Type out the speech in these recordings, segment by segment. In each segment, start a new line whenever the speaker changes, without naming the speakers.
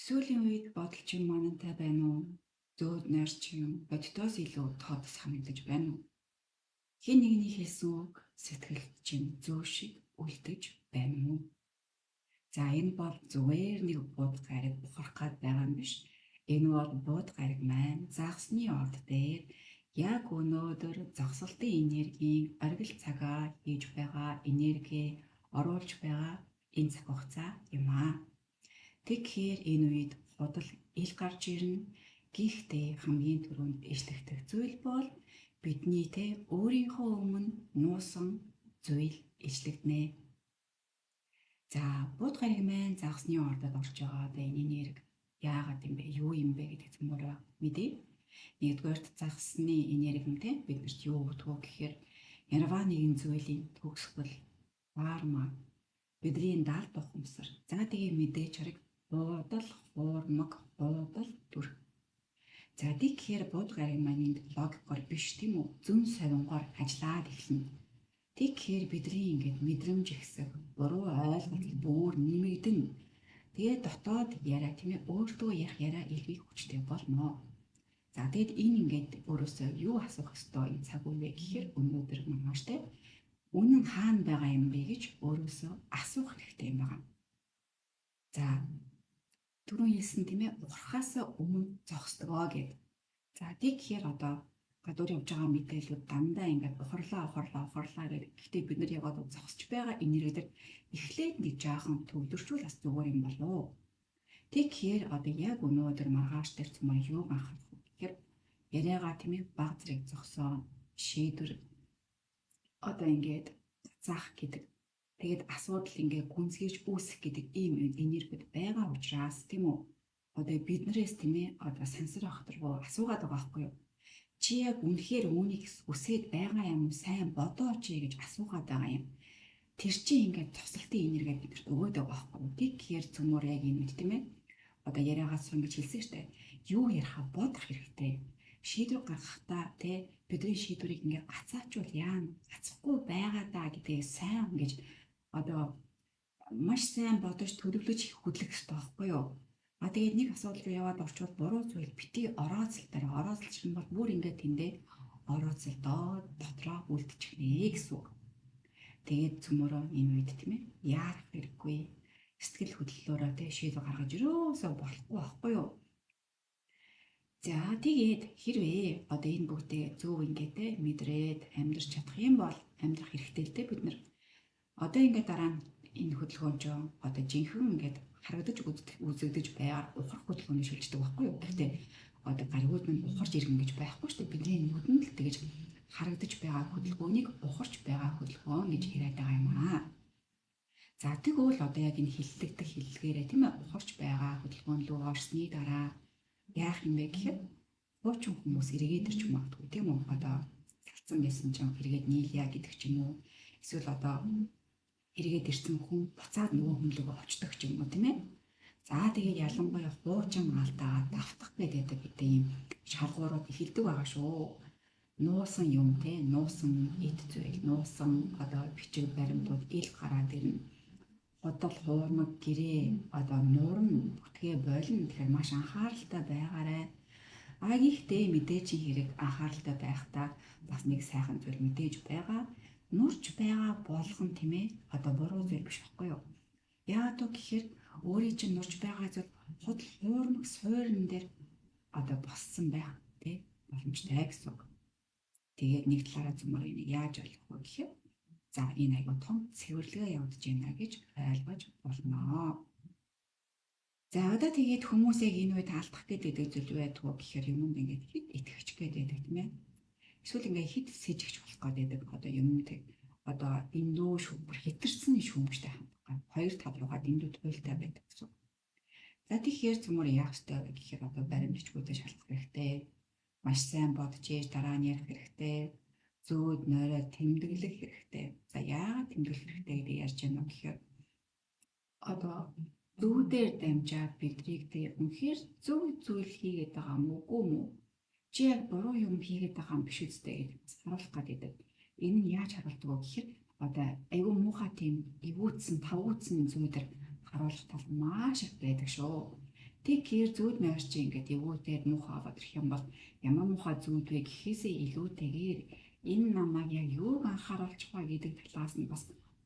Сүүлийн үед бодолч юм манантай байна уу? Зөөд нойрч юм бодитоос илүү тод санагдаж байна уу? Хэн нэгний хэлсэн үг сэтгэлд чинь зөө шиг үлдэж байна уу? За энэ бол зүгээр нэг бууд гариг ухрах гад байгаа юм биш. Энэ бол бууд гариг маань загсны орд дээр яг өнөөдөр зогсолтын энергийн оргил цагаа хийж байгаа энерги оруулж байгаа энэ цаг хугацаа юм аа. Тэгэхээр энэ үед худал ил гарч ирнэ. Гэхдээ хамгийн түрүүнд ижлэгдэх зүйл бол бидний өөрийнхөө өмнө нуусан зүйл ижлэгдэнэ. За бууд гариг маань загсны ордод орж байгаа одоо энэ энерги яагаад юм бэ? Юу юм бэ гэдэг зэмээр мэдээ. Нэгдүгээрт загсны энергитэй биднэрт юу өгдөг гэхээр ярваа нэгэн зүйлийн төгсгөл, карма, бидний даалт ухамсар. За тэгээ мэдээж хараг буудал, хуурмаг, буудал, дүр. За тэгэхээр бууд гариг маань энд логикоор биш тийм үү? Зүүн совингоор ажиллаад эхэлнэ. Тэгэхээр бидний ингээд мэдрэмж ихсэх, буруу ойлголт бүр нэмэгдэн. Тэгээ дотоод яриа тийм ээ өөртөө ярих яриа илбэг хүчтэй болно. За тэгэд энэ ингээд өөрөөсөө юу асуух ёстой энэ цаг үе гэхээр өнөөдөр маргааштай үнэн хаана байгаа юм бэ гэж өөрөөсөө асуух хэрэгтэй юм байна. За түрүүн хэлсэн тийм ээ ухрахаас өмнө зогсдгоо гэд. За тэгэхээр одоо гадуур явж байгаа мэдээлүүд дандаа ингээд ухарлаа гэдэг. Гэхдээ бид нар яг одоо зогсож байгаа энергиээр эхлээд нэг жаахан төвлөрчүүл бас зүгээр юм болов. Тэгэхээр одоо яг өнөөдөр маргааш дээр цөмөр юу анхаарах вэ гэхээр яриагаа тийм ээ баг зэрэг зогсоо шийдвэр одоо ингээд заах гэдэг. Тэгээд асуудал ингээ гүнзгийж үүсэх гэдэг ийм энергид байгаа учраас тийм үү одоо биднээс тийм ээ одоо сансар ахтаргуу асуугаад байгаа байхгүй юу? Чи яг үнэхээр үүнийг үсээд байгаа юм уу? Сайн бодооч гэж асуугаад байгаа юм. Тэр чинь ингээд тусалтын энерги бидэрт өгөөд байгаа байхгүй юу? Тэгэхээр цөмөр яг энэ үед тийм ээ одоо яриагаас ингэж хэлсэн штэ. Юу ярихаа бодох хэрэгтэй. Шийдвэр гаргахтаа тий бидний шийдвэрийг ингээ гацаачвал яана гацхгүй байгаа даа гэдгийг сайн ингэж одоо маш сайн бодож төлөвлөж хөдлөх хэрэгтэй байхгүй юу? Тэгээд нэг асуудал руу яваад орчвол буруу зүйл бити орооцолтоор орооцолч юм бол бүр ингээд тэндээ орооцолдоо дотроо үлдчихнэ гэсэн үг. Тэгээд цөмөрөө энэ үед тийм ээ яарах хэрэггүй сэтгэл хөдлөлөөрөө тий шийдвэр гаргаж өрөөсөө болохгүй байхгүй юу? За тэгээд хэрвээ одоо энэ бүгдээ зөв ингээд мэдрээд амьдрч чадах юм бол амьдрах хэрэгтэй л дээ бид нар. Одоо ингээд дараа нь энэ хөдөлгөөнч одоо жинхэнэ ингээд харагдаж үзэгдэж байгаа ухрах хөдөлгөөний шилждэг байхгүй юу? Гэхдээ одоо гаригууд нь ухарч иргэн гэж байхгүй шүү дээ. Бидний нүдэнд л тэгэж харагдаж байгаа хөдөлгөөнийг ухарч байгаа хөдөлгөөн гэж яриад байгаа юм аа. За тэгвэл одоо яг энэ хиллэгдэх хиллэгээрээ тийм ээ ухарч байгаа хөдөлгөөн рүү орсны дараа яах юм бэ гэхээр хуучин хүмүүс эргээд ирч магадгүй тийм үү? Одоо салцсан байсан чинь эргээд нийлья гэдэг ч юм уу? Эсвэл одоо эргээд ирсэн хүн буцаад нөгөө хүн лөө очдог ч юм уу тийм ээ? За тэгээд ялангуяа хуучин алдаа давтах гэдэг ийм шалгуурууд эхэлдэг байгаа шүү. Нуусан юм те нуусан эд зүйл нуусан одоо бичиг баримтууд ил гараад ирнэ. Бодол хуурмаг гэрээ одоо нуурн бүтгээ болно тэгэхээр маш анхааралтай байгаарай. Гэхдээ мэдээж хэрэг анхааралтай байхдаа бас нэг сайхан зүйл мэдээж байгаа. Нурж байгаа болгон тийм ээ одоо буруу зүйл биш байхгүй юу? Яагаад гэхээр өөрийн чинь нурж байгаа зүйл худал хуурмаг суурин дээр одоо боссон байх тий боломжтой гэсэн үг. Тэгээд нэг талаараа зөмөр энийг яаж ойлгох вэ гэхээр за энэ айгуу том цэвэрлэгээ явагдаж байна гэж ойлгож болно. За одоо тэгээд хүмүүс яг энэ үед алдах гэдэг зүйл байдаг уу гэхээр юмд ингээд хэд итгэж гэдэг тийм ээ. Эсвэл ингээд хэд сэжигч болох гэдэг одоо юмтэй одоо дэндүү шүмбэр хэтэрсэн шүмжтэй хандгаа хоёр тал руугаа дэндүү туйлтай байдаг гэсэн. За тэгэхээр цөмөр яах ёстой вэ гэхээр одоо баримтчгуудыг шалгах хэрэгтэй. Маш сайн бодож ээж дараа нь ярих хэрэгтэй. Зөөд нойроо тэмдэглэх хэрэгтэй. За яагаад тэмдэглэх хэрэгтэй гэдэг ярьж байна вэ гэхээр одоо зүүдээр дамжаад бидрийг тэг үнэхээр зөв зүйл хийгээд байгаа юм уу? Чи яг буруу юм хийгээд байгаа юм биш үстэй гэж харуулах гэдэг. Энэ нь яаж харуулдаг вэ гэхээр одоо айгүй муухай тийм эвүүцсэн тавгууцсан зүйлээр харуулах тал маш их байдаг шүү. Тэгэхээр зүүд нойр чи ингээд эвгүүтээр муухай аваад ирэх юм бол ямар муухай зүүд вэ гэхээсээ илүүтэйгээр энэ намайг яг юуг анхааруулж байгаа гэдэг талаас нь бас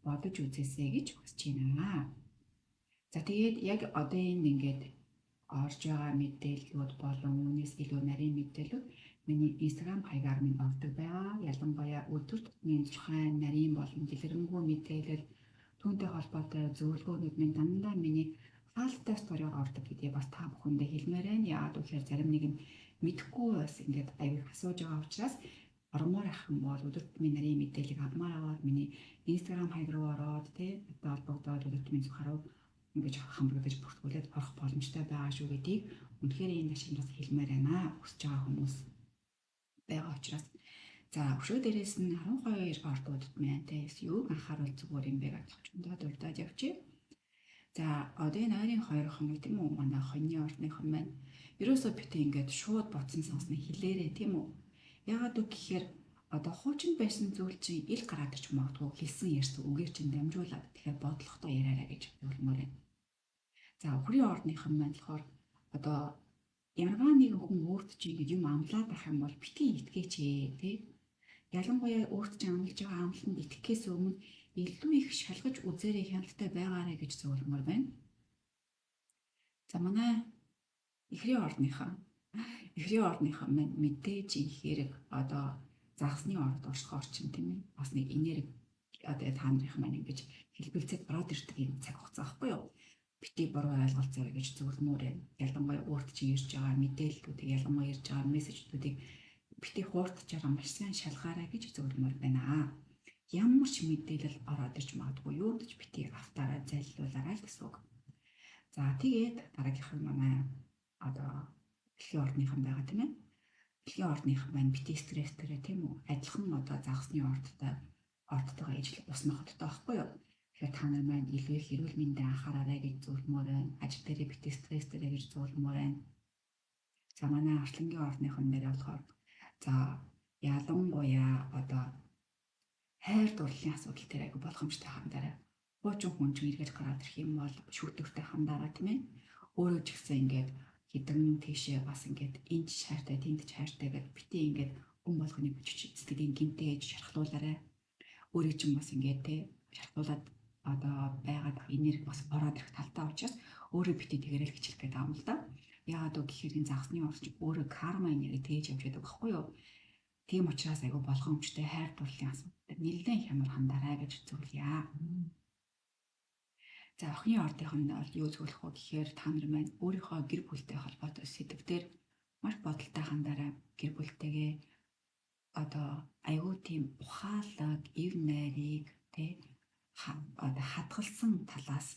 бодож үзээсэй гэж хүсэж байна. За тэгээд яг одоо энэ ингээд орж байгаа мэдээллүүд болон үүнээс илүү нарийн мэдээлэлүүд миний Instagram хаягаар минь ордог байгаа. Ялангуяа өдөр тутмын тухайн нарийн болон дэлгэрэнгүй мэдээлэл түүнтэй холбоотой зөвлөгөөнүүд минь дандаа миний хаалттай сторийг ордог гэдгийг бас та бүхэндээ хэлмээр байна. Яагаад гэвэл зарим нэг юм мэдэхгүй бас ингээд аяг асууж байгаа учраас ормоор ах юм бол өдөр тутмын нарийн мэдээллийг авмаар аваад миний Instagram хаяг руу ороод одоо холбогдоод өдөр тутмын зүхарав ингэж хамрагдаж бүртгүүлээд орох боломжтой байгаа шүү гэдгийг үнэхээр энэ ташинд бас хэлмээр байна. Хүсэж байгаа хүмүүс байгаа учраас за өшөө дээрээс нь 12 ордуудад маань тэс юуг анхааруул зүгээр юм бэ гэж товчондоо дурдаад явчих. За одоо энэ ойрын хоёр хоног тийм үү манай хоньны ордныхан маань ерөөсөө битээ ингээд шууд бодсон сонсныг хэлээрээ тийм үү. Ягаад гэхээр одоо хуучин байсан зүйл чинь ил гараад ирч магадгүй хэлсэн ярьсан үгээр чинь дамжуулаад тэгэхээр бодлохтой яриараа гэж зөвлөмөр байна. За өхрийн ордныхан маань болохоор одоо ямарваа нэгэн хүн өөрт чинь ингэж юм амлаад байх юм бол битгий итгэж тий. Ялангуяа өөрт чинь амлаж байгаа амлалтанд итгэхээс өмнө илүү их шалгаж үзээрэй хяналттай байгаарай гэж зөвлөмөр байна. За манай эхрийн ордныхан маань мэдээж их хэрэг одоо загсны орд оршихоор чинь тийм ээ. Бас нэг энерги одоо та нарын маань ингэж хэлбэлцээд ороод ирдэг юм цаг хугацаа байхгүй юу? Бити буруу ойлголцоо гэж зөвлөмөр байна. Ялангуяа өөрт чинь ирж байгаа мэдээллүүдийг ялангуяа ирж байгаа мессежүүдийг бити хууртчаар маш сайн шалгаарай гэж зөвлөмөр байна. Ямар ч мэдээлэл ороод ирж магадгүй юу гэж бити автаараа залилуулаарай гэсэн үг. За тэгээд дараагийнхан манай одоо дэлхийн ордныхан байгаа тийм ээ. Дэлхийн ордныхан маань бити стресстэй тийм үү? Адилхан одоо загсны ордтойгоо ижил уснах хоттой байхгүй юу? Тэгэхээр та нар маань илүү их эрүүл мэндэд анхаараарай гэж зөвлөмөр байна. Ажил дээрээ бити стресстэй гэж зөвлөмөр байна. За манай арслангийн ордныхан дээр болохоор за ялангуяа одоо хайр дурлалын асуудал дээр айгу болгоомжтой хандаарай. Хуучин хүн ч эргэж гараад ирэх юм бол шүтгтэй хандаарай тийм ээ. Өөрөө ч гэсэн ингээд хідэн тийшээ бас ингээд энд шаартай тэнд шаартай гэж бити ингээд хүн болгоны бичиж сэтгэлийн гинтээж шархлуулаарай. Өөрөө ч юм бас ингээд те шархлуулаад одоо байгаад энерги бас ороод ирэх талтай учраас өөрөө бити тэгэрэл хичлэх гэдэг юм л да. Яагаад гэхээр энэ загсны орч өөрөө карма энерги тээж явж байдаг байхгүй юу? Тийм учраас айгу болгоомжтой хайр дурлалын асуудал нэлээд хямар хандаарай гэж зөвлөе. За охины ордынхонд бол юу зөвлөх вэ гэхээр та нар маань өөрийнхөө гэр бүлтэй холбоотой сэдвээр маш бодолтой хандаарай. Гэр бүлтэйгээ одоо айгу тийм ухаалаг, ив найрыг тэ одоо хадгалсан талаас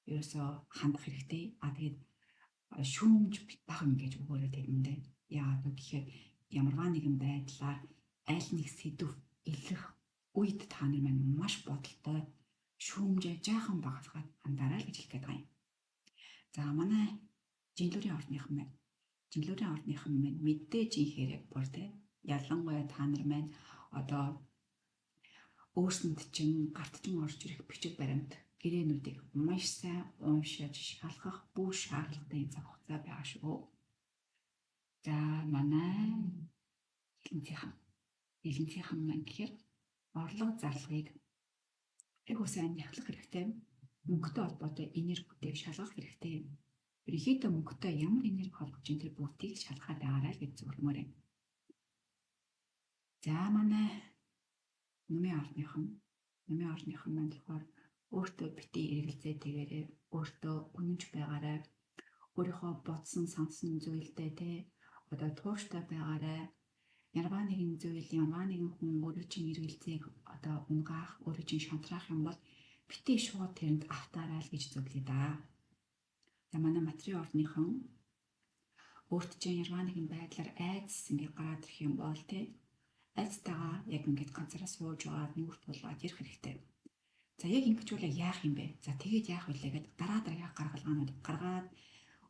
ерөөсөө хандах хэрэгтэй. Тэгээд шүүмж битах юм гэж өгөөрэй тэрэндээ. Яагаад гэхээр ямарваа нэгэн байдлаар аль нэг сэдв илэрх үед та нар маань маш бодолтой шүүмжээ жаахан багасгаад хандаарай гэж хэлэх гээд байгаа юм. За манай жинлүүрийн ордныхан маань мэдээж их хэрэг бүр тэ ялангуяа та нар маань одоо өөрсөнд чинь гарт чинь орж ирэх бичиг баримт гэрээнүүдийг маш сайн уншиж шалгах бүх шаардлагатай цаг хугацаа байгаа шүү. За манай хэлэнцийнхэн маань гэхээр орлого зарлагыг айгуу сайн яхлах хэрэгтэй. Мөнгөтэй холбоотой энерги бүтээг шалгах хэрэгтэй. Ерөнхийдөө мөнгөтэй ямар энерги холбож ин тэр бүгдийг шалгахад байгаарай гэж зөвлөмөр юм. За манай Нумын ордныхан маань болохоор өөртөө бити эргэлзээ тэгээрээ өөртөө үнэнч байгаарай. Өөрийнхөө бодсон сонсон зүйлдээ те одоо тууштай байгаарай. Ярваа нэгэн зүйл, ярваа нэгэн хүн өөрөө чинь эргэлзээг одоо унгаах, өөрөө чинь шантраах юм бол бити шууд тэрэнд автаарай л гэж зөвлөе да. За манай материал ордныхан өөрт чинь ярваа нэгэн байдлаар айдас ингэ гараад ирэх юм бол те айдастайгаа яг ингэж ганцаараа сууж байгаа нүрт булгаад ярих хэрэгтэй. За яг ингэж үл яах юм бэ? За тэгээд яах вэ гэдэг дараагийн гаргалгаанууд гаргаад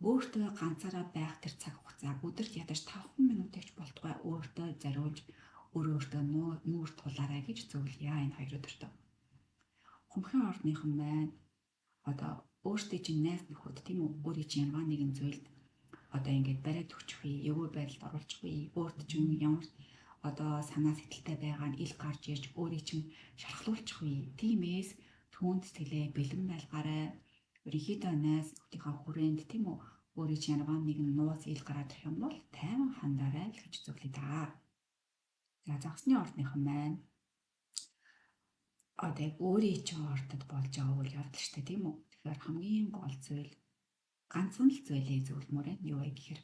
өөртөө ганцаараа байх тэр цаг хугацааг өдөрт ядаж 5 минутыг ч болтугай өөртөө зориулж өөртөө нүүр тулаарай гэж зөвлөе энэ хоёр өдөртөө. Хумхийн ордныхан маань одоо өөртөө чинь найз нөхөд тийм үү өөрийн чинь ямар нэгэн зүйлд одоо ингээд бариад өгчих үе, өвөө байдалд оруулчих үе, өөрт чинь ямар одоо санаа сэтгэлтэй байгаа нь ил гарч ирж өөрийг чинь шархлуулчих үе. Тиймээс түүнд сэтгэлээ бэлэн байлгаарай. Ерөнхийдөө найз нөхдийнхаа хүрээнд тийм үү өөрийн чинь ямар нэгэн нууц ил гараад ирэх юм бол тайван хандаарай л гэж зөвлөе да. За загсны ордынхан маань одоо өөрийн чинь ордод болж байгаа үйл явдал шүү дээ тийм үү. Тэгэхээр хамгийн гол зүйл ганцхан л зүйлээ зөвлөмөр нь юу вэ гэхээр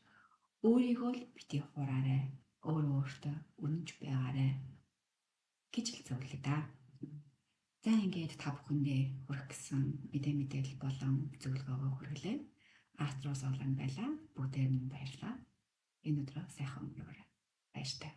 өөрийгөө л бити хураарай. Өөртөө үнэнч байгаарай гэж л зөвлөе да. За ингээд та бүхэндээ хүрэх гэсэн мэдээлэл болон зөвлөгөөгөө хүргэлээ. Астрос олон байлаа. Бүгдээр нь баярлалаа. Энэ өдрөө сайхан өнгөрөөрэй. Баяртай.